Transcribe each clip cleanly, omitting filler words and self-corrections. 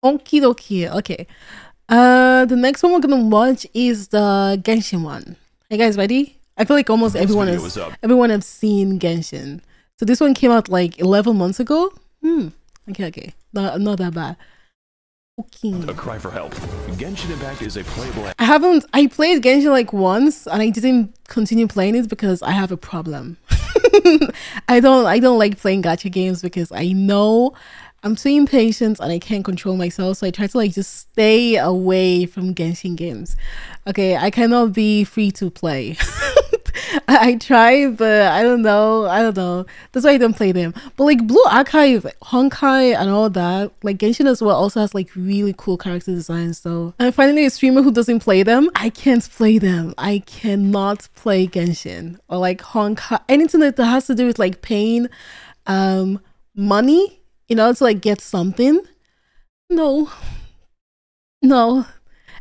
Okie dokie. Okay. The next one we're gonna watch is the Genshin one. Are you guys ready? I feel like almost everyone has seen Genshin. So this one came out like 11 months ago. Okay. Not that bad. Okay. A cry for help. Genshin Impact is a playable. I played Genshin like once and I didn't continue playing it because I have a problem. I don't like playing gacha games because I know I'm too impatient and I can't control myself, so I try to like just stay away from Genshin games. Okay, I cannot be free to play. I try, but I don't know. That's why I don't play them. But like Blue Archive, Honkai and all that, like Genshin as well also has like really cool character designs though. And finally a streamer who doesn't play them, I can't play them. I cannot play Genshin or like Honkai, anything that has to do with like paying money, you know, to like get something. No.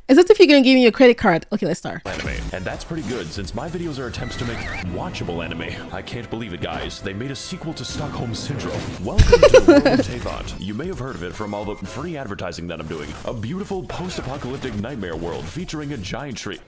Except if you're gonna give me your credit card. Okay, let's start. Anime. And that's pretty good since my videos are attempts to make watchable anime. I can't believe it, guys. They made a sequel to Stockholm Syndrome. Welcome to the world of Teyvat. You may have heard of it from all the free advertising that I'm doing. A beautiful post-apocalyptic nightmare world featuring a giant tree.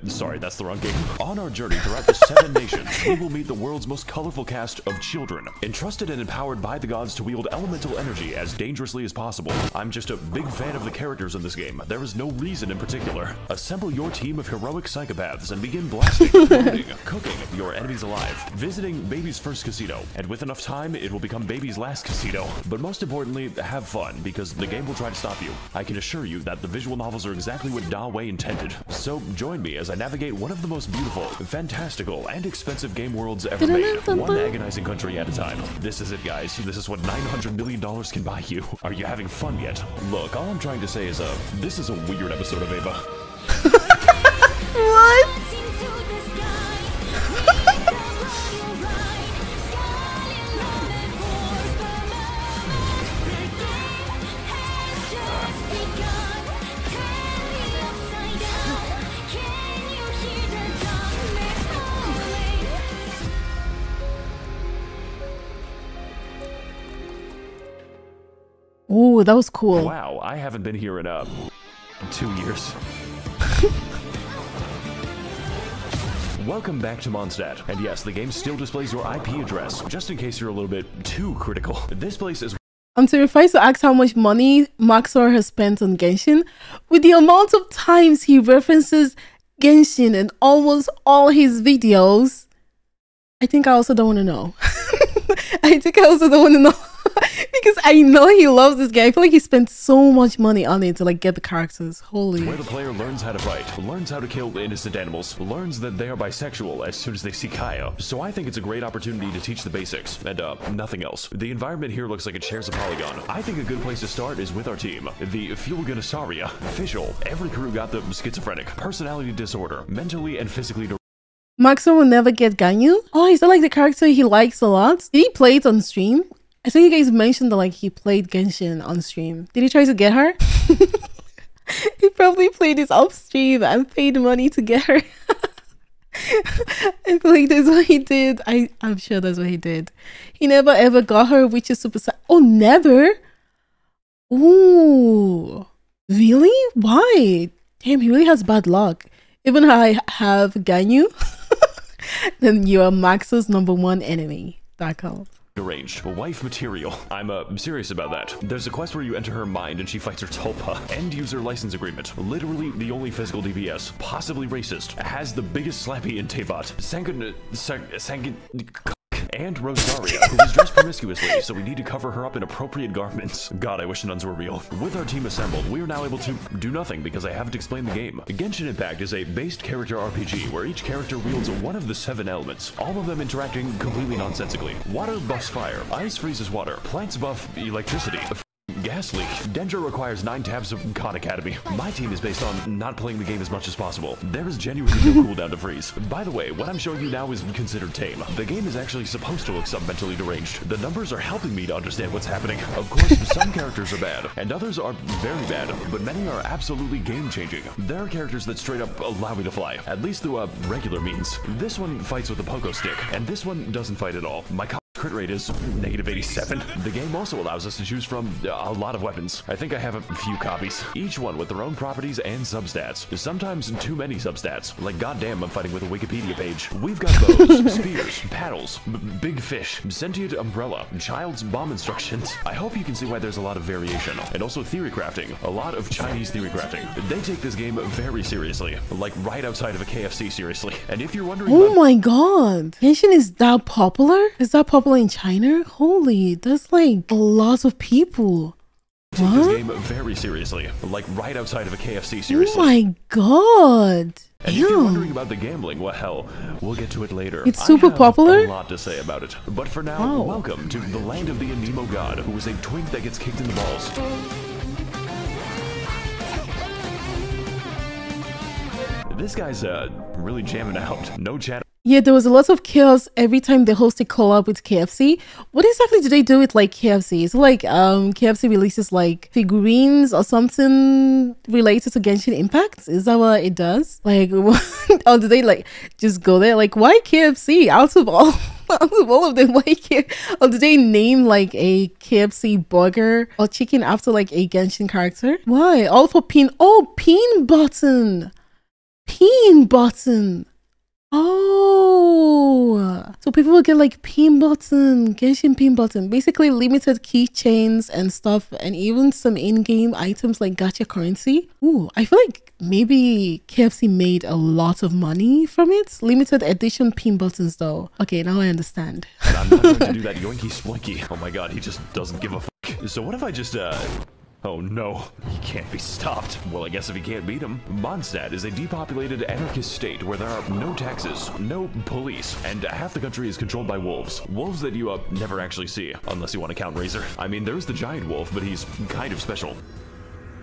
Sorry, that's the wrong game. On our journey throughout the 7 nations, we will meet the world's most colorful cast of children, entrusted and empowered by the gods to wield elemental energy as dangerously as possible. I'm just a big fan of the characters in this game. There is no reason in particular. Assemble your team of heroic psychopaths and begin blasting, loading, cooking your enemies alive, visiting Baby's first casino, and with enough time, it will become Baby's last casino. But most importantly, have fun, because the game will try to stop you. I can assure you that the visual novels are exactly what Da Wei intended. So join me as I navigate one of the most beautiful, fantastical, and expensive game worlds ever made, one agonizing country at a time. This is it, guys. This is what $900 million can buy you. Are you having fun yet? Look, all I'm trying to say is, this is a weird episode of Ava. What? Oh, that was cool. Wow, I haven't been here in 2 years. Welcome back to Mondstadt. And yes, the game still displays your IP address, just in case you're a little bit too critical. This place is... I'm terrified to ask how much money Max0r has spent on Genshin. With the amount of times he references Genshin in almost all his videos, I think I also don't want to know. Because I know he loves this game. I feel like he spent so much money on it to like get the characters. Holy. Where the player learns how to fight, learns how to kill innocent animals, learns that they are bisexual as soon as they see Kaya. So I think it's a great opportunity to teach the basics, and nothing else. The environment here looks like it shares a polygon. I think a good place to start is with our team. The Fulganisauria. Official. Every crew got the schizophrenic, personality disorder, mentally and physically. Max0r will never get Ganyu? Oh, is that like the character he likes a lot? Did he play it on stream? I think you guys mentioned that like he played Genshin on stream. Did he try to get her? He probably played this off stream and paid money to get her. I feel like that's what he did. I'm sure that's what he did. He never ever got her, which is super sad. Oh, never? Ooh. Really? Why? Damn, he really has bad luck. Even if I have Ganyu, then you are Max's #1 enemy. That counts. Deranged, wife material. I'm serious about that. There's a quest where you enter her mind and she fights her tulpa. End user license agreement. Literally the only physical DPS. Possibly racist. Has the biggest slappy in Teyvat. And Rosaria, who is dressed promiscuously, so we need to cover her up in appropriate garments. God, I wish nuns were real. With our team assembled, we are now able to do nothing because I haven't explained the game. Genshin Impact is a based character RPG where each character wields one of the 7 elements, all of them interacting completely nonsensically. Water buffs fire, ice freezes water, plants buff electricity. Gas leak. Dendro requires 9 tabs of Khan Academy. My team is based on not playing the game as much as possible. There is genuinely no cooldown to freeze. By the way, what I'm showing you now is considered tame. The game is actually supposed to look mentally deranged. The numbers are helping me to understand what's happening. Of course, some characters are bad, and others are very bad, but many are absolutely game-changing. There are characters that straight up allow me to fly, at least through regular means. This one fights with a pogo stick, and this one doesn't fight at all. My crit rate is -87. The game also allows us to choose from a lot of weapons. I think I have a few copies, each one with their own properties and substats. Sometimes too many substats. Like goddamn, I'm fighting with a Wikipedia page. We've got bows, spears, paddles, big fish, sentient umbrella, child's bomb instructions. I hope you can see why there's a lot of variation. And also theory crafting. A lot of Chinese theory crafting. They take this game very seriously. Like right outside of a KFC seriously. And if you're wondering my god. Genshin is that popular? Is that popular in China? Holy, that's like a lot of people. Take this game very seriously. Like right outside of a KFC seriously. Oh my god. And if you're wondering about the gambling, well, hell, we'll get to it later. It's super popular? I have a lot to say about it. But for now, welcome to the land of the Anemo god, who is a twink that gets kicked in the balls. This guy's really jamming out. No chat. Yeah, there was a lot of chaos every time they host a collab with KFC. What exactly do they do with like KFC? Is it like KFC releases like figurines or something related to Genshin Impact? Is that what it does? Like, or do they like just go there? Like, why KFC out of all of them? Why or do they name like a KFC burger or chicken after like a Genshin character? Why? All for pin. Oh, pin button. Pin button. Oh, so people will get like pin button, Genshin pin button, basically limited keychains and stuff, and even some in-game items like gacha currency. Ooh, I feel like maybe KFC made a lot of money from it. Limited edition pin buttons though. Okay, now I understand. And I'm not going to do that yoinky splinky. Oh my god, he just doesn't give a fuck. So what if I just oh no, he can't be stopped. Well, I guess if you can't beat him. Mondstadt is a depopulated anarchist state where there are no taxes, no police, and half the country is controlled by wolves. Wolves that you never actually see, unless you want to count Razor. I mean, there's the giant wolf, but he's kind of special.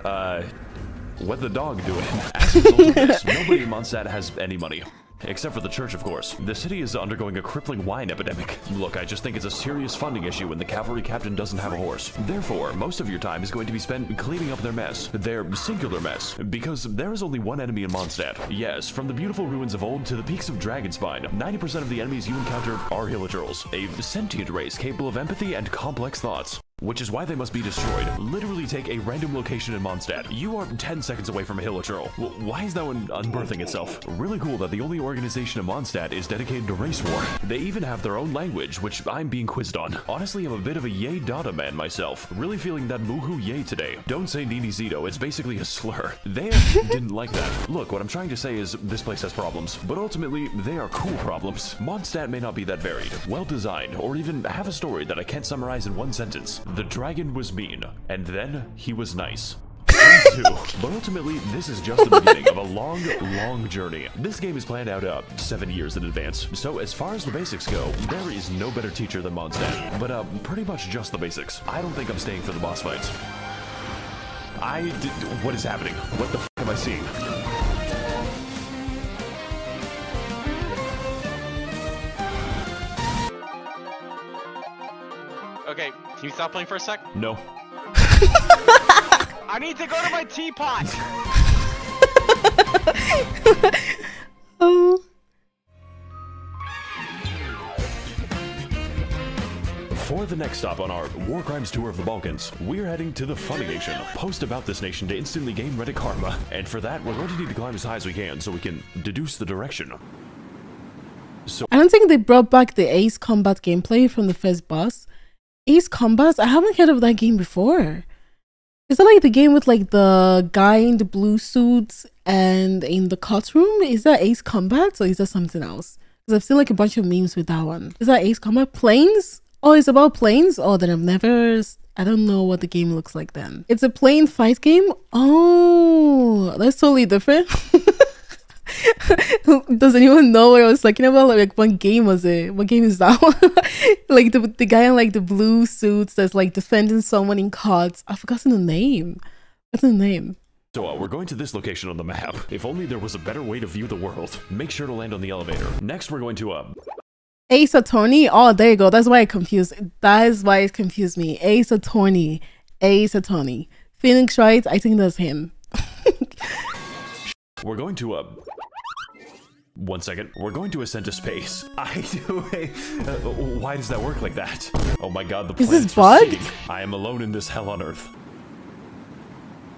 What the dog doing? As a result of this, nobody in Mondstadt has any money. Except for the church, of course. The city is undergoing a crippling wine epidemic. Look, I just think it's a serious funding issue when the cavalry captain doesn't have a horse. Therefore, most of your time is going to be spent cleaning up their mess. Their singular mess. Because there is only one enemy in Mondstadt. Yes, from the beautiful ruins of old to the peaks of Dragonspine, 90% of the enemies you encounter are hilichurls. A sentient race capable of empathy and complex thoughts. Which is why they must be destroyed. Literally take a random location in Mondstadt. You are 10 seconds away from a hilichurl. Why is that one unbirthing itself? Really cool that the only organization in Mondstadt is dedicated to race war. They even have their own language, which I'm being quizzed on. Honestly, I'm a bit of a yay data man myself. Really feeling that moohoo yay today. Don't say Nini Zito, it's basically a slur. They didn't like that. Look, what I'm trying to say is this place has problems, but ultimately, they are cool problems. Mondstadt may not be that varied, well-designed, or even have a story that I can't summarize in one sentence. The dragon was mean, and then he was nice. Too. But ultimately, this is just the beginning of a long journey. This game is planned out 7 years in advance. So as far as the basics go, there is no better teacher than Mondstadt. But pretty much just the basics. I don't think I'm staying for the boss fights. What is happening? What the f am I seeing? Okay, can you stop playing for a sec? No. I need to go to my teapot! Oh. For the next stop on our War Crimes tour of the Balkans, we're heading to the Funny Nation. Post about this nation to instantly gain Reddit karma. And for that, we're going to need to climb as high as we can so we can deduce the direction. So I don't think they brought back the Ace Combat gameplay from the first boss. Ace Combat? I haven't heard of that game before. Is that like the game with like the guy in the blue suit and in the courtroom? Is that Ace Combat or is that something else? Because I've seen like a bunch of memes with that one. Is that Ace Combat? Planes? Oh, it's about planes? Oh, then I don't know what the game looks like then. It's a plane fight game? Oh, that's totally different. Does anyone know what I was talking about? Like, what game was it? What game is that one? Like the guy in like the blue suits that's like defending someone in cards. I've forgotten the name. What's the name? So we're going to this location on the map. If only there was a better way to view the world. Make sure to land on the elevator. Next, we're going to Ace Attorney. Oh, there you go. That's why I confused. That is why it confused me. Ace Attorney. Ace Attorney. Phoenix Wright. I think that's him. we're going to 1 second. We're going to ascend to space. Why does that work like that? Oh my god, the planet's Is this bugged? receding. I am alone in this hell on Earth.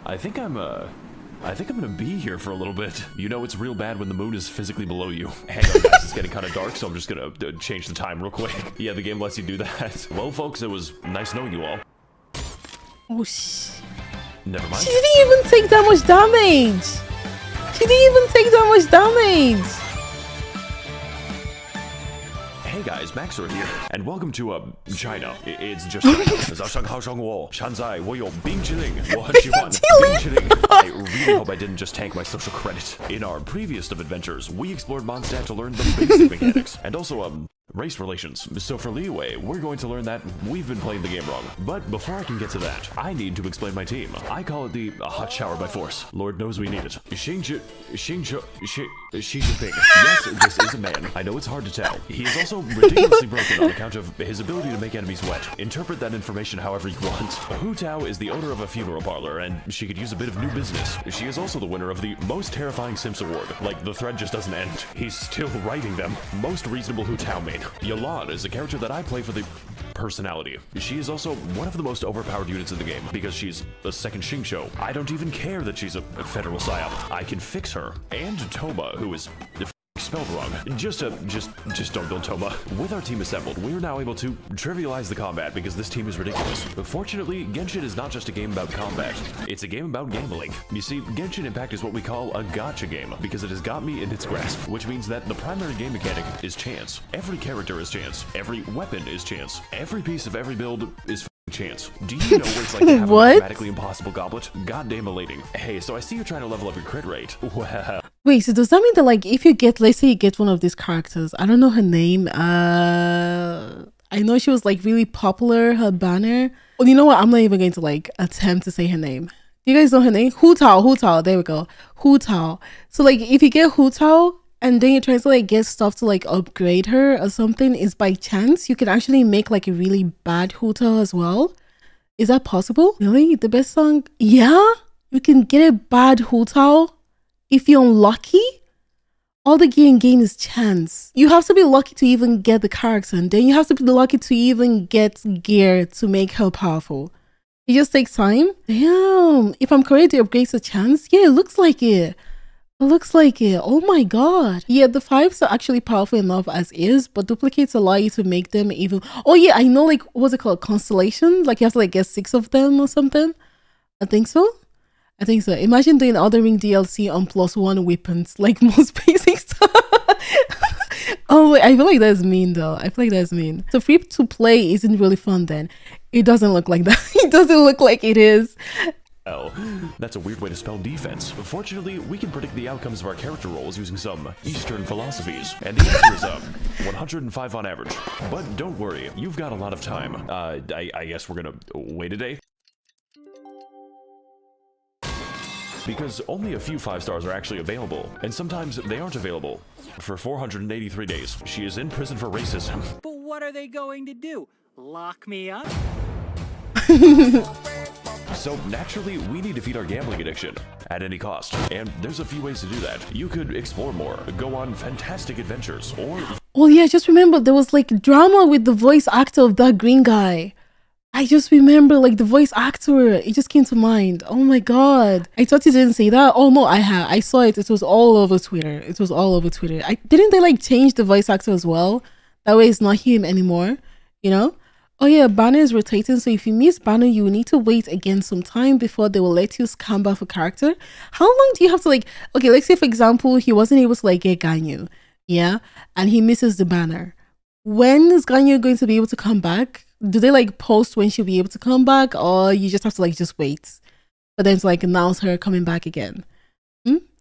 I think I'm gonna be here for a little bit. You know it's real bad when the moon is physically below you. Hang on guys, it's getting kind of dark, so I'm just gonna change the time real quick. Yeah, the game lets you do that. Well folks, it was nice knowing you all. Oh shit. Never mind. She didn't even take that much damage. She didn't even take that much damage. Hey guys, Max0r here, and welcome to China. It's just I really hope I didn't just tank my social credit. In our previous of adventures, we explored Mondstadt to learn the basic mechanics, and also race relations. So for leeway, we're going to learn that we've been playing the game wrong. But before I can get to that, I need to explain my team. I call it the hot shower by force. Lord knows we need it. Xi Jinping. Yes, this is a man. I know it's hard to tell. He is also ridiculously broken on account of his ability to make enemies wet. Interpret that information however you want. Hu Tao is the owner of a funeral parlor, and she could use a bit of new business. She is also the winner of the Most Terrifying Sims Award. Like, the thread just doesn't end. He's still writing them. Most reasonable Hu Tao made. Yolan is a character that I play for the personality. She is also one of the most overpowered units in the game because she's a second Xingqiu. I don't even care that she's a federal psyop. I can fix her. And Toma, who is spelled wrong. Just don't build Toma. With our team assembled, we're now able to trivialize the combat because this team is ridiculous. Fortunately, Genshin is not just a game about combat. It's a game about gambling. You see, Genshin Impact is what we call a gacha game because it has got me in its grasp, which means that the primary game mechanic is chance. Every character is chance. Every weapon is chance. Every piece of every build is chance. Do you know what it's like to have a mathematically impossible goblet? Goddamn elating. Hey, so I see you're trying to level up your crit rate. Well, wait, so does that mean that, like, if you get, let's say you get one of these characters, I don't know her name, I know she was, like, really popular, her banner. Well, you know what, I'm not even going to, like, attempt to say her name. Do you guys know her name? Hu Tao, there we go. Hu Tao. So, like, if you get Hu Tao, and then you're trying to, like, get stuff to, like, upgrade her or something, is by chance, you can actually make, like, a really bad Hu Tao as well. Is that possible? Really? The best song? Yeah? You can get a bad Hu Tao if you're unlucky? All the gear in game is chance. You have to be lucky to even get the character, and then you have to be lucky to even get gear to make her powerful. It just takes time. Damn. If I'm correct, the upgrades a chance? Yeah, it looks like it. It looks like it. Oh my god. Yeah, the 5s are actually powerful enough as is, but duplicates allow you to make them even... Oh yeah, I know, like, what's it called? Constellation? Like, you have to, like, get 6 of them or something? I think so. Imagine doing Elden Ring DLC on +1 weapons, like most basic stuff. Oh wait, I feel like that's mean though. I feel like that's mean. So free to play isn't really fun then. It doesn't look like that. It doesn't look like it is. Oh, that's a weird way to spell defense. Fortunately, we can predict the outcomes of our character roles using some Eastern philosophies. And the answer is 105 on average. But don't worry, you've got a lot of time. I guess we're gonna wait a day. Because only a few 5 stars are actually available, and sometimes they aren't available. For 483 days, she is in prison for racism. But what are they going to do? Lock me up? So naturally, we need to feed our gambling addiction at any cost. And there's a few ways to do that. You could explore more, go on fantastic adventures, or... Oh yeah, just remember there was like drama with the voice actor of that green guy. I just remember, like, the voice actor, it just came to mind. Oh my god. I thought you didn't say that. Oh no, I saw it. It was all over Twitter. Didn't they, like, change the voice actor as well? That way it's not him anymore, you know? Oh yeah, banner is rotating, so if you miss banner, you will need to wait again some time before they will let you scan buff a character. How long do you have to, like, okay, let's say for example, he wasn't able to, like, get Ganyu, yeah? And he misses the banner. When is Ganyu going to be able to come back? Do they, like, post when she'll be able to come back, or you just have to, like, just wait for them to, like, announce her coming back again?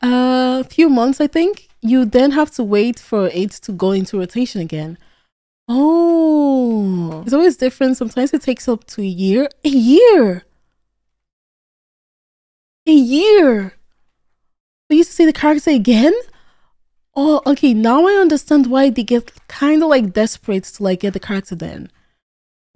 A few months, I think. You then have to wait for it to go into rotation again. Oh, it's always different. Sometimes it takes up to a year. A year. I used to say the character again. Oh, okay. Now I understand why they get kind of, like, desperate to, like, get the character then.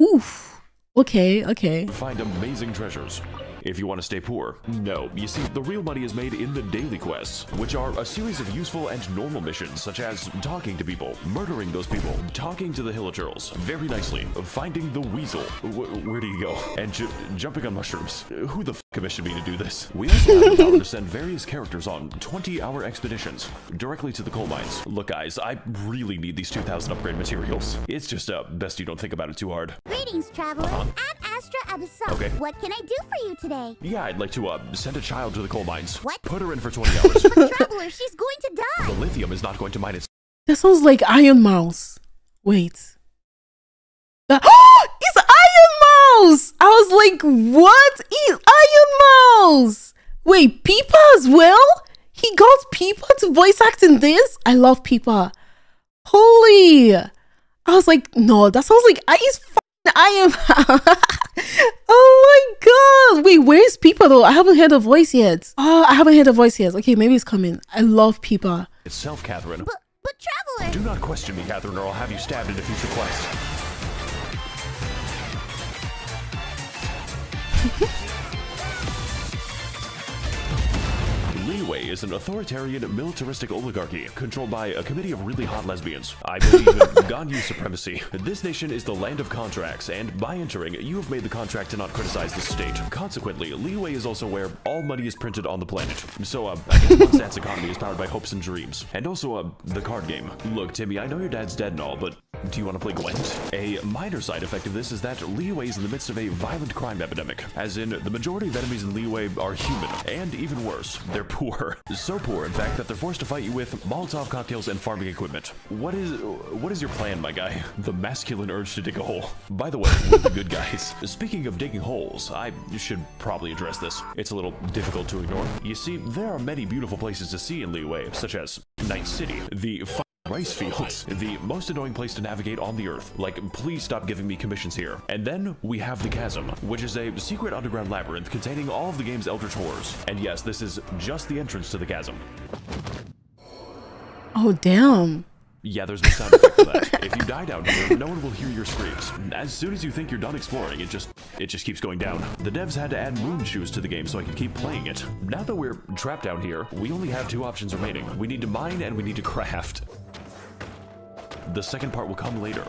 Oof. Okay. Find amazing treasures. if you want to stay poor. No, you see, the real money is made in the daily quests, which are a series of useful and normal missions, such as talking to people, murdering those people, talking to the hillagers, very nicely, finding the weasel, where do you go, and jumping on mushrooms. Who the f commissioned me to do this? We also have the power to send various characters on 20-hour expeditions directly to the coal mines. Look guys, I really need these 2,000 upgrade materials. It's just best you don't think about it too hard. Greetings, traveler. I'm Astra Abyssal. Okay. What can I do for you today? Yeah, I'd like to send a child to the coal mines. What? Put her in for 20 hours. But traveler, she's going to die. The lithium is not going to mine its... That sounds like Iron Mouse. Wait. It's Iron Mouse! I was like, what? It's Iron Mouse! Wait, Peepa as well? He got Peepa to voice act in this? I love Peepa. Holy! I was like, no, that sounds like he's fucking Iron Mouse. Oh my god! Wait, where's Peepa though? I haven't heard a voice yet. Oh, I haven't heard a voice yet. Okay, maybe it's coming. I love Peepa. itself, Catherine. But traveler! Do not question me, Catherine, or I'll have you stabbed in a future quest. Liyue is an authoritarian, militaristic oligarchy controlled by a committee of really hot lesbians. I believe in Ganyu supremacy. This nation is the land of contracts, and by entering, you have made the contract to not criticize the state. Consequently, Liyue is also where all money is printed on the planet. So, I guess Mondstadt's economy is powered by hopes and dreams. And also, the card game. Look, Timmy, I know your dad's dead and all, but do you want to play Gwent? A minor side effect of this is that Liyue is in the midst of a violent crime epidemic. As in, the majority of enemies in Liyue are human, and even worse, they're poor. So poor, in fact, that they're forced to fight you with Molotov cocktails and farming equipment. What is your plan, my guy? The masculine urge to dig a hole. By the way, we're the good guys. Speaking of digging holes, I should probably address this. It's a little difficult to ignore. You see, there are many beautiful places to see in Liyue, such as Night City, the rice fields, the most annoying place to navigate on the earth. Like, please stop giving me commissions here. And then we have the Chasm, which is a secret underground labyrinth containing all of the game's eldritch horrors. And yes, this is just the entrance to the Chasm. Oh, damn. Yeah, there's no sound effect for that. If you die down here, no one will hear your screams. As soon as you think you're done exploring, it just keeps going down. The devs had to add moon shoes to the game so I could keep playing it. Now that we're trapped down here, we only have two options remaining. We need to mine and we need to craft. The second part will come later.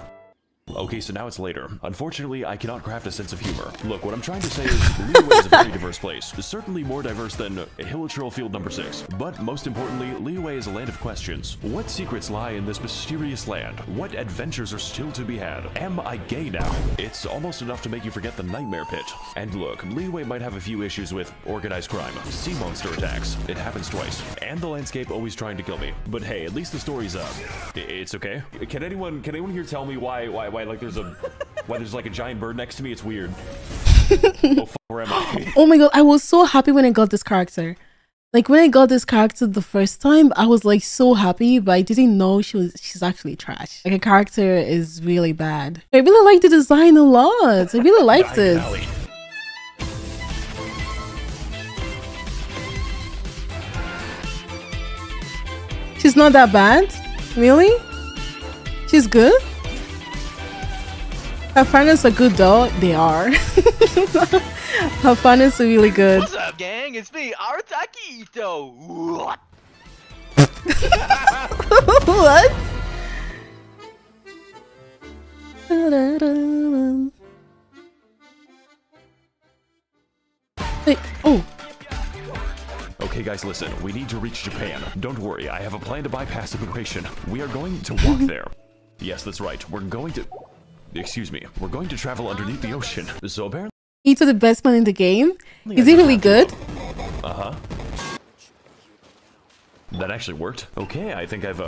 Okay, so now it's later. Unfortunately, I cannot craft a sense of humor. Look, what I'm trying to say is Liyue is a very diverse place. Certainly more diverse than Hilichurl Field number 6. But most importantly, Liyue is a land of questions. What secrets lie in this mysterious land? What adventures are still to be had? Am I gay now? It's almost enough to make you forget the nightmare pit. And look, Liyue might have a few issues with organized crime, sea monster attacks. It happens twice. And the landscape always trying to kill me. But hey, at least the story's up. It's okay. Can anyone here tell me why like there's like a giant bird next to me? It's weird. Oh, where am I? Oh my god, I was so happy when I got this character. Like when I got this character the first time, I was like so happy, but I didn't know she's actually trash. Like, a character is really bad. I really like the design a lot. I really liked it. She's not that bad? Really? She's good? Her partners are good though. They are. Her partners are really good. What's up, gang? It's me, Artakito. What? What? Wait, oh. Okay guys, listen, we need to reach Japan. Don't worry, I have a plan to bypass immigration. We are going to walk there. Yes, that's right. We're going to... Excuse me. We're going to travel underneath the ocean. So apparently... He's the best man in the game. Is he really good? Uh-huh. That actually worked. Okay, I think I've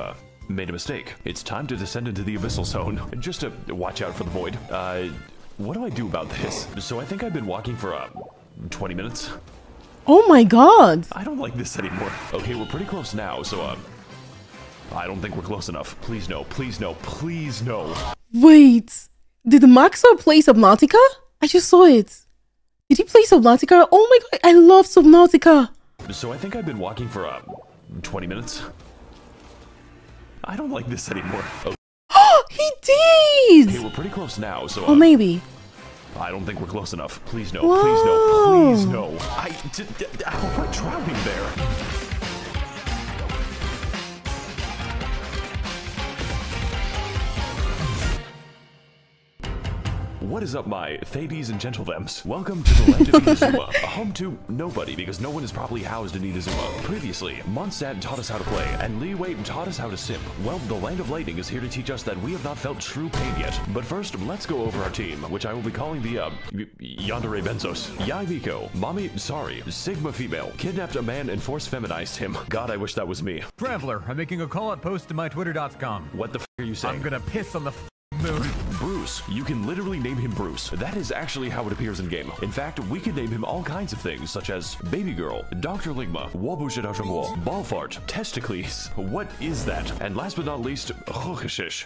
made a mistake. It's time to descend into the abyssal zone. Just to watch out for the void. What do I do about this? So I think I've been walking for 20 minutes. Oh my god. I don't like this anymore. Okay, we're pretty close now, so I don't think we're close enough. Please no, please no, please no. Wait, did Max0r play Subnautica? I just saw it. Did he play Subnautica? Oh my god, I love Subnautica. So I think I've been walking for 20 minutes. I don't like this anymore. Oh, he did. Okay, we're pretty close now, so oh, maybe. I don't think we're close enough. Please no, Whoa. please no, please no. What drowning there? What is up, my Thades and Gentlethems? Welcome to the land of Inazuma, home to nobody because no one is properly housed in Inazuma. Previously, Mondstadt taught us how to play, and Leeway taught us how to simp. Well, the Land of Lightning is here to teach us that we have not felt true pain yet. But first, let's go over our team, which I will be calling the, Yandere Benzos. Yai Miko, Mommy, sorry, Sigma female, kidnapped a man and force feminized him. God, I wish that was me. Traveler, I'm making a call-out post to my twitter.com. What the f are you saying? I'm gonna piss on the moon. Bruce. You can literally name him Bruce. That is actually how it appears in game. In fact, we can name him all kinds of things, such as Baby Girl, Dr. Ligma, Wabushidashangwo, Ballfart, Testicles. What is that? And last but not least, Hatsune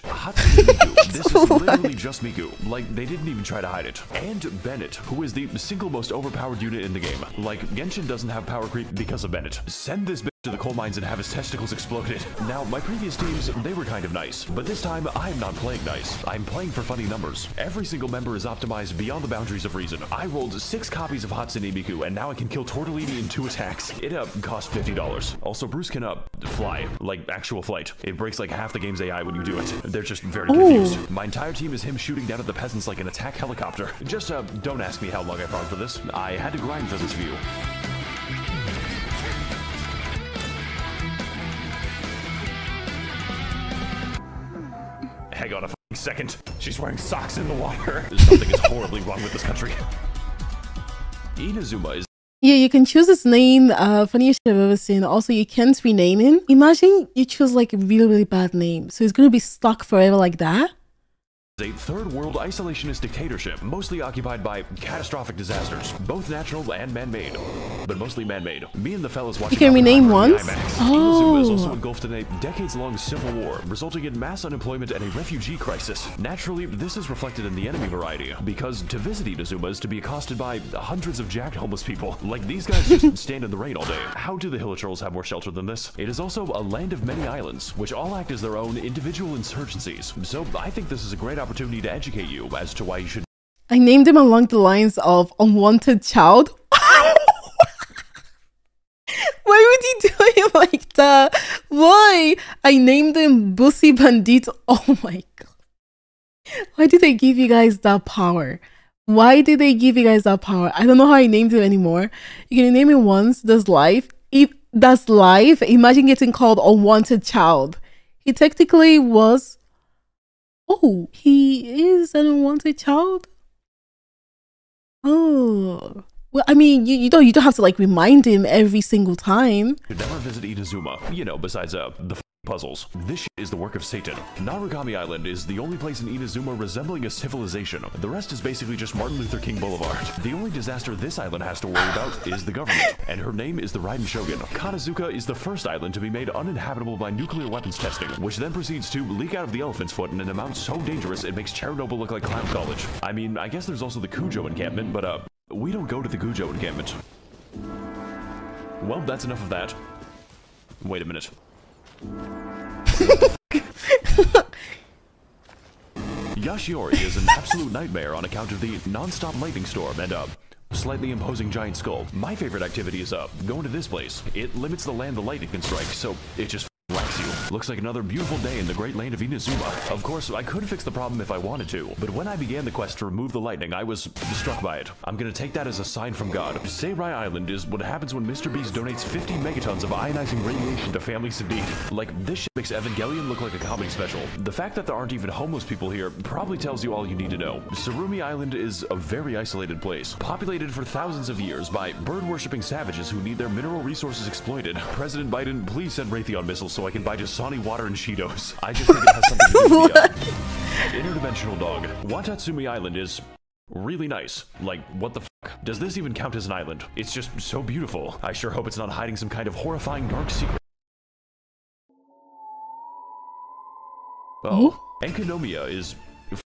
Miku. This is literally just Miku. Like, they didn't even try to hide it. And Bennett, who is the single most overpowered unit in the game. Like, Genshin doesn't have power creep because of Bennett. Send this bitch to the coal mines and have his testicles exploded. Now, my previous teams, they were kind of nice, but this time, I'm not playing nice. I'm playing for funny numbers. Every single member is optimized beyond the boundaries of reason. I rolled 6 copies of Hatsune Miku, and now I can kill Tortellini in 2 attacks. It, cost $50. Also, Bruce can, fly. Like, actual flight. It breaks like half the game's AI when you do it. They're just very confused. My entire team is him shooting down at the peasants like an attack helicopter. Just, don't ask me how long I farmed for this. I had to grind for this view. Hang on a second. She's wearing socks in the water. Something is horribly wrong with this country. Inazuma is... Yeah, you can choose his name. Funniest shit I've ever seen. Also, you can't rename him. Imagine you choose like a really, really bad name. So he's going to be stuck forever like that. A third world isolationist dictatorship, mostly occupied by catastrophic disasters, both natural and man-made, but mostly man-made. Me and the fellas watching. You can rename once. Inazuma is also engulfed in a decades-long civil war, resulting in mass unemployment and a refugee crisis. Naturally, this is reflected in the enemy variety, because to visit Inazuma is to be accosted by hundreds of jacked homeless people. Like, these guys just stand in the rain all day. How do the Hill Trolls have more shelter than this? It is also a land of many islands, which all act as their own individual insurgencies. So I think this is a great opportunity to educate you as to why you should. I named him along the lines of unwanted child. Why would you do him like that? Why? I named him Bussy Bandit. Oh my god. Why did they give you guys that power? Why did they give you guys that power? I don't know how I named him anymore. You can name him once. That's life. If that's life, imagine getting called unwanted child. He technically was... Oh, he is an unwanted child? Oh. Well, I mean, you don't have to like remind him every single time. Should never visit Inazuma, you know, besides the puzzles. This shit is the work of Satan. Narukami Island is the only place in Inazuma resembling a civilization. The rest is basically just Martin Luther King Boulevard. The only disaster this island has to worry about is the government, and her name is the Raiden Shogun. Kanazuka is the first island to be made uninhabitable by nuclear weapons testing, which then proceeds to leak out of the elephant's foot in an amount so dangerous it makes Chernobyl look like clown college. I mean, I guess there's also the Kujo encampment, but we don't go to the Kujo encampment. Well, that's enough of that. Wait a minute. Yashiori is an absolute nightmare on account of the non-stop lightning storm and slightly imposing giant skull. My favorite activity is going to this place. It limits the land the lightning can strike, so it just whacks you. Looks like another beautiful day in the great land of Inazuma. Of course, I could fix the problem if I wanted to, but when I began the quest to remove the lightning, I was struck by it. I'm gonna take that as a sign from God. Seirai Island is what happens when Mr. Beast donates 50 megatons of ionizing radiation to families in need. Like, this shit makes Evangelion look like a comedy special. The fact that there aren't even homeless people here probably tells you all you need to know. Surumi Island is a very isolated place, populated for thousands of years by bird-worshipping savages who need their mineral resources exploited. President Biden, please send Raytheon missiles so I can buy Dasani water and Cheetos. I just think it has something to do with the interdimensional dog. Watatsumi Island is really nice. Like, what the fuck? Does this even count as an island? It's just so beautiful. I sure hope it's not hiding some kind of horrifying dark secret. Oh, Enkonomiya is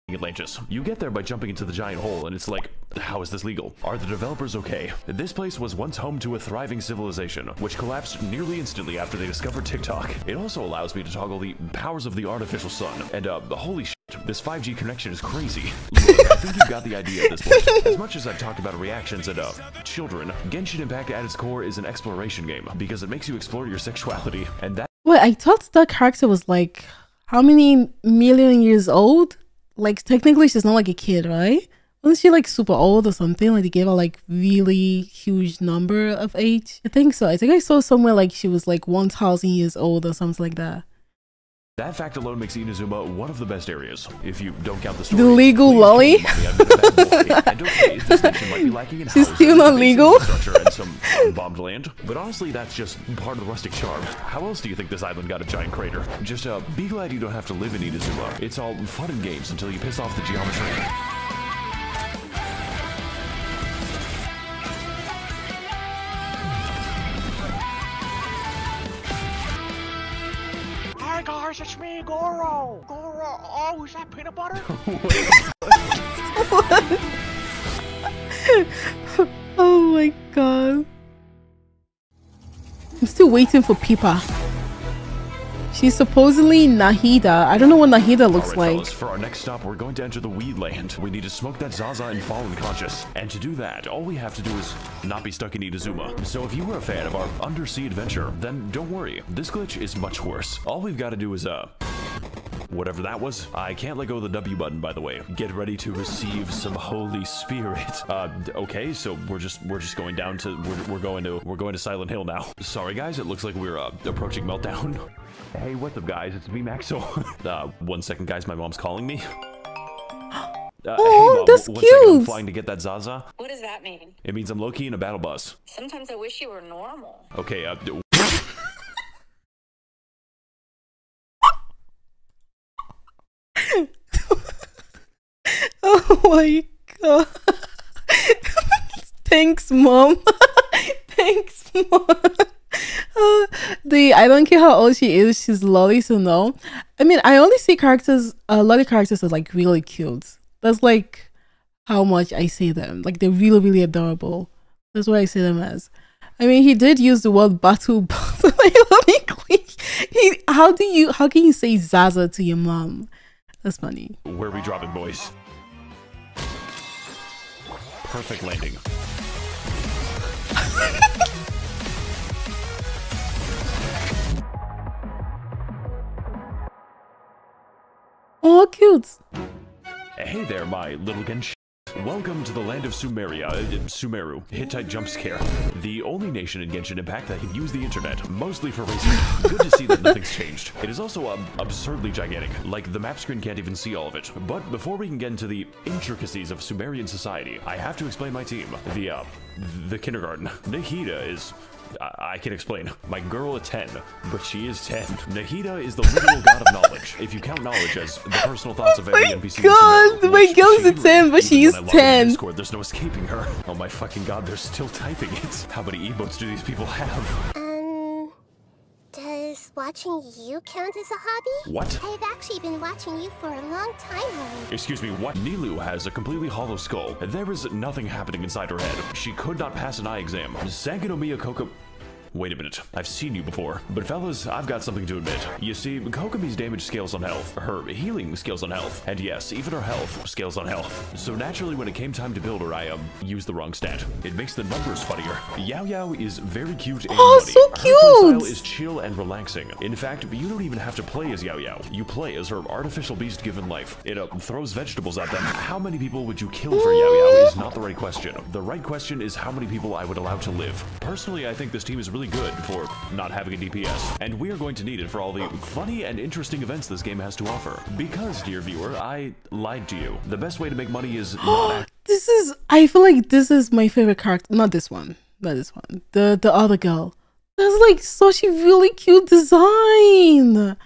Atlantis. You get there by jumping into the giant hole, and it's like, how is this legal? Are the developers okay? This place was once home to a thriving civilization, which collapsed nearly instantly after they discovered TikTok. It also allows me to toggle the powers of the artificial sun, and holy shit, this 5G connection is crazy. Look, think you've got the idea at this point. As much as I've talked about reactions and children, Genshin Impact at its core is an exploration game because it makes you explore your sexuality, and that. Wait, I thought that character was like how many million years old? Like technically she's not like a kid, right? Wasn't she like super old or something? Like they gave her like really huge number of age. I think so. I think I saw somewhere like she was like 1,000 years old or something like that. That fact alone makes Inazuma one of the best areas, if you don't count the story. The legal lolly? She's still not legal? And some bombed land. But honestly, that's just part of the rustic charm. How else do you think this island got a giant crater? Just be glad you don't have to live in Inazuma. It's all fun and games until you piss off the geometry. Hi guys, it's me, Goro. Goro. Oh, is that peanut butter? Oh my god. I'm still waiting for Pipa. She's supposedly Nahida. I don't know what Nahida looks like. Fellas, for our next stop, we're going to enter the weed land. We need to smoke that Zaza and fall unconscious. And to do that, all we have to do is not be stuck in Inazuma. So if you were a fan of our undersea adventure, then don't worry. This glitch is much worse. All we've got to do is, whatever that was. I can't let go of the W button, by the way. Get ready to receive some Holy Spirit. Okay, so we're just going down to we're going to Silent Hill now. Sorry guys, it looks like we're approaching meltdown. Hey, what's up guys? It's me, Max0r. 1 second guys, my mom's calling me. Oh, hey, Mom, that's 1 cute. second, I'm flying to get that Zaza. What does that mean? It means I'm low-key in a battle bus. Sometimes I wish you were normal. Okay, Oh my god. Thanks, Mom. Thanks, Mom. I don't care how old she is, she's lolly, so no. I mean, I only see characters, lolly characters are like really cute. That's like how much I see them. Like they're really, really adorable. That's what I see them as. I mean, he did use the word battle. How can you say Zaza to your mom? That's funny. where are we dropping, boys? Perfect landing. Oh, cute. Hey there, my little Genshin. Welcome to the land of SUMERU, Hittite jump scare. The only nation in Genshin Impact that can use the internet, mostly for racism. Good to see that nothing's changed. It is also absurdly gigantic, like the map screen can't even see all of it. But before we can get into the intricacies of Sumerian society, I have to explain my team. The kindergarten. Nahida is... I can explain. My girl at 10, but she is 10. Nahida is the literal god of knowledge. If you count knowledge as the personal thoughts of every NPC. God, my girl's a 10, but she's 10. Discord, there's no escaping her. Oh my fucking god, they're still typing it. How many emotes do these people have? Does watching you count as a hobby? What? I've actually been watching you for a long time already. Excuse me, what? Nilu has a completely hollow skull. There is nothing happening inside her head. She could not pass an eye exam. Sangonomiya Koko... Wait a minute, I've seen you before. But fellas, I've got something to admit. You see, Kokomi's damage scales on health, her healing scales on health, and yes, even her health scales on health. So naturally, when it came time to build her, I used the wrong stat. It makes the numbers funnier. Yao Yao is very cute and funny. So cute! Her playstyle is chill and relaxing. In fact, you don't even have to play as Yao Yao. You play as her artificial beast given life. It throws vegetables at them. How many people would you kill for Yao Yao is not the right question. The right question is how many people I would allow to live. Personally, I think this team is really good for not having a DPS, and we are going to need it for all the funny and interesting events this game has to offer. Because, dear viewer, I lied to you. The best way to make money is not I feel like this is my favorite character. Not this one. Not this one. The other girl. That's like such a really cute design.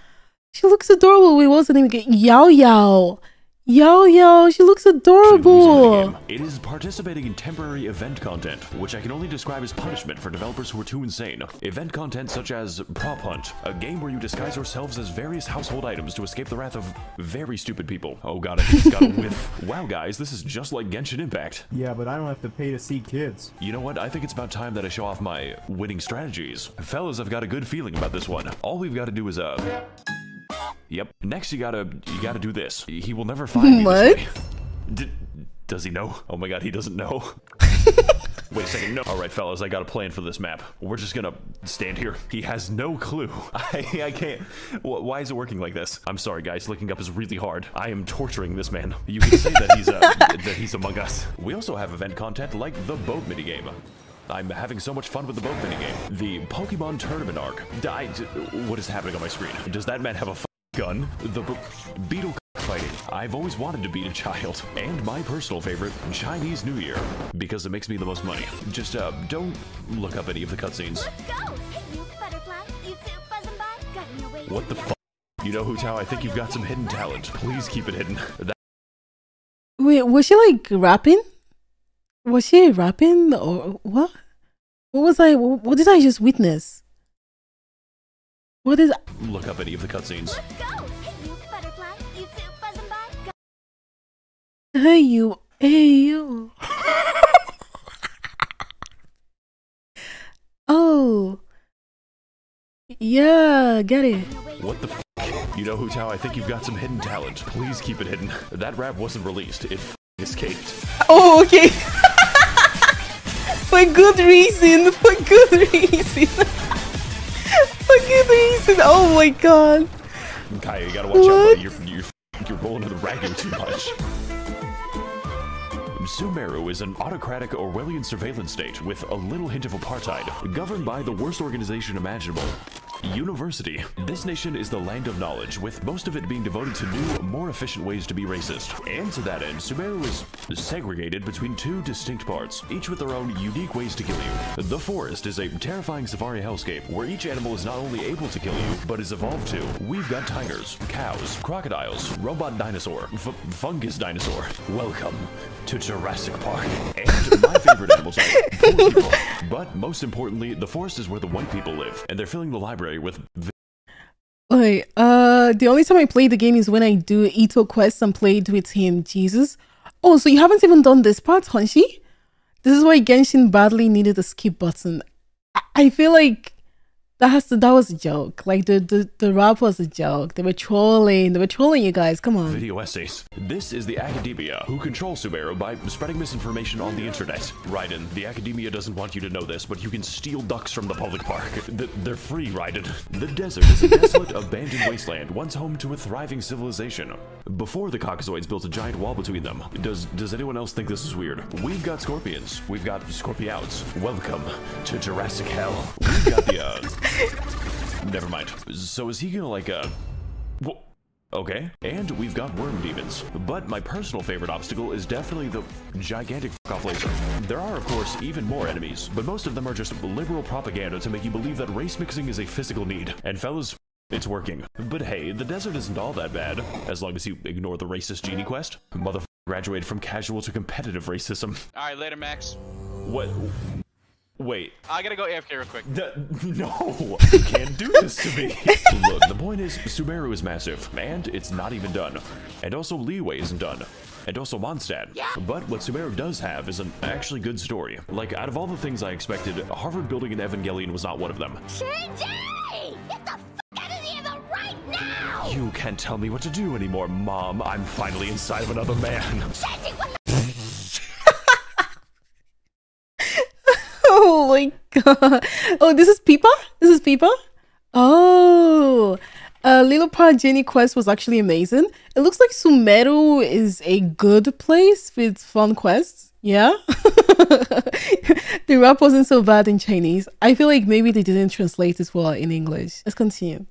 She looks adorable. Wait, what's the name again? Yao Yao. Yao Yao, she looks adorable. It is participating in temporary event content, which I can only describe as punishment for developers who are too insane. Event content such as Prop Hunt, a game where you disguise yourselves as various household items to escape the wrath of very stupid people. Oh god, I just got a whiff. Wow guys, this is just like Genshin Impact. Yeah, but I don't have to pay to see kids. You know what, I think it's about time that I show off my winning strategies. Fellas, I've got a good feeling about this one. All we've got to do is Yep. Next, you gotta do this. He will never find me this way. Does he know? Oh my god, he doesn't know. Wait a second, no. Alright, fellas, I got a plan for this map. We're just gonna stand here. He has no clue. I can't. Why is it working like this? I'm sorry, guys. Looking up is really hard. I am torturing this man. You can say that he's among us. We also have event content like the boat minigame. I'm having so much fun with the boat minigame. The Pokemon Tournament arc. What is happening on my screen? Does that man have a gun? The beetle fighting. I've always wanted to beat a child. And my personal favorite, Chinese New Year. Because it makes me the most money. Just, don't look up any of the cutscenes. Let's go! Hey, you butterfly, you two buzzing by, got your way. What the f? You know, Hu-Tao, I think you've got some hidden talent. Please keep it hidden. Wait, was she like rapping? Was she rapping or what? What did I just witness? What is? Look up any of the cutscenes. Let's go! Hey, you butterfly, you two buzzing by, Hey you, Oh, yeah, get it. What the f? You know, Hu-Tao, I think you've got some hidden talent. Please keep it hidden. That rap wasn't released. It escaped. Oh, okay. For good reason. For good reason. For good reason. Oh my god. Kai, you gotta watch out, buddy. You're rolling to the ragging too much. SUMERU is an autocratic Orwellian surveillance state with a little hint of apartheid, governed by the worst organization imaginable. University. This nation is the land of knowledge, with most of it being devoted to new, more efficient ways to be racist. And to that end, SUMERU is segregated between two distinct parts, each with their own unique ways to kill you. The forest is a terrifying safari hellscape, where each animal is not only able to kill you, but is evolved to. We've got tigers, cows, crocodiles, robot dinosaur, fungus dinosaur. Welcome to Jurassic Park. And my favorite animals are poor people. But most importantly, the forest is where the white people live, and they're filling the library with... Wait, the only time I play the game is when I do Ito quests and played with him. Jesus. Oh, so you haven't even done this part, Honshi? This is why Genshin badly needed a skip button. I feel like that was a joke. Like the rap was a joke. They were trolling you guys. Come on. Video essays. This is the academia who control SUMERU by spreading misinformation on the internet. Raiden, the academia doesn't want you to know this, but you can steal ducks from the public park. They're free, Raiden. The desert is a desolate, abandoned wasteland, once home to a thriving civilization. Before the Caucasoids built a giant wall between them. Does anyone else think this is weird? We've got scorpions. We've got scorpiouts. Welcome to Jurassic Hell. We've got the never mind. So is he gonna like okay. And we've got worm demons. But my personal favorite obstacle is definitely the gigantic f*** off laser. There are, of course, even more enemies, but most of them are just liberal propaganda to make you believe that race mixing is a physical need. And fellas, it's working. But hey, the desert isn't all that bad, as long as you ignore the racist genie quest. Motherfucker graduated from casual to competitive racism. Alright, later, Max. What? Wait. I gotta go AFK real quick. No! You can't do this to me! Look, the point is, SUMERU is massive, and it's not even done. And also Liyue isn't done. And also Mondstadt. Yeah. But what SUMERU does have is an actually good story. Like, out of all the things I expected, Harvard building an Evangelion was not one of them. Shinji! Get the f*** out of here right now! You can't tell me what to do anymore, Mom. I'm finally inside of another man. Shinji, what the Oh my god. Oh, this is Peepa? This is Peepa? Oh. Little Part Genie quest was actually amazing. It looks like SUMERU is a good place with fun quests. Yeah? The rap wasn't so bad in Chinese. I feel like maybe they didn't translate it well in English. Let's continue.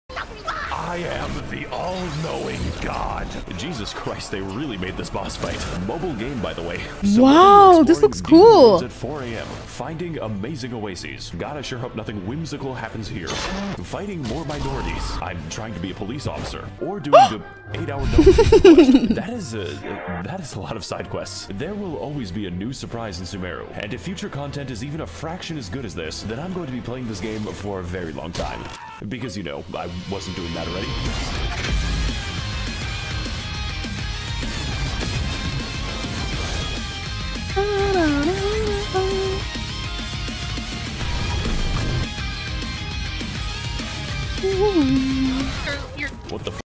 I am the all-knowing God. Jesus Christ, they really made this boss fight. Mobile game, by the way. So wow, this looks cool. At 4 a.m. Finding amazing oases. God, I sure hope nothing whimsical happens here. Fighting more minorities. I'm trying to be a police officer. Or doing the 8-hour no quest. That is a lot of side quests. There will always be a new surprise in SUMERU. And if future content is even a fraction as good as this, then I'm going to be playing this game for a very long time. Because, you know, I wasn't doing that already. What the f***?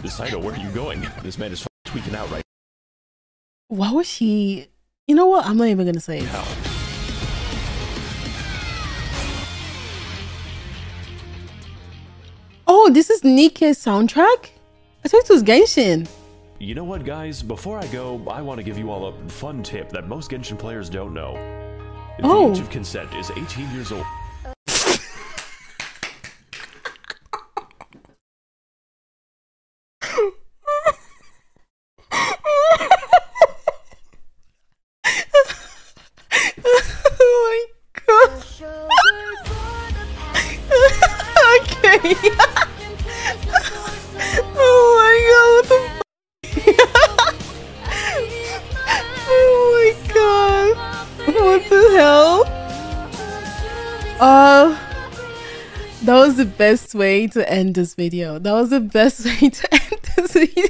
Saito, where are you going? This man is tweaking out right Why was she? You know what? I'm not even gonna say it. Oh, this is Nikke's soundtrack? I thought it was Genshin. You know what, guys? Before I go, I want to give you all a fun tip that most Genshin players don't know. The age of consent is 18 years old. Oh my god. Okay. Oh my god, oh my god. What the hell? That was the best way to end this video. That was the best way to end this video.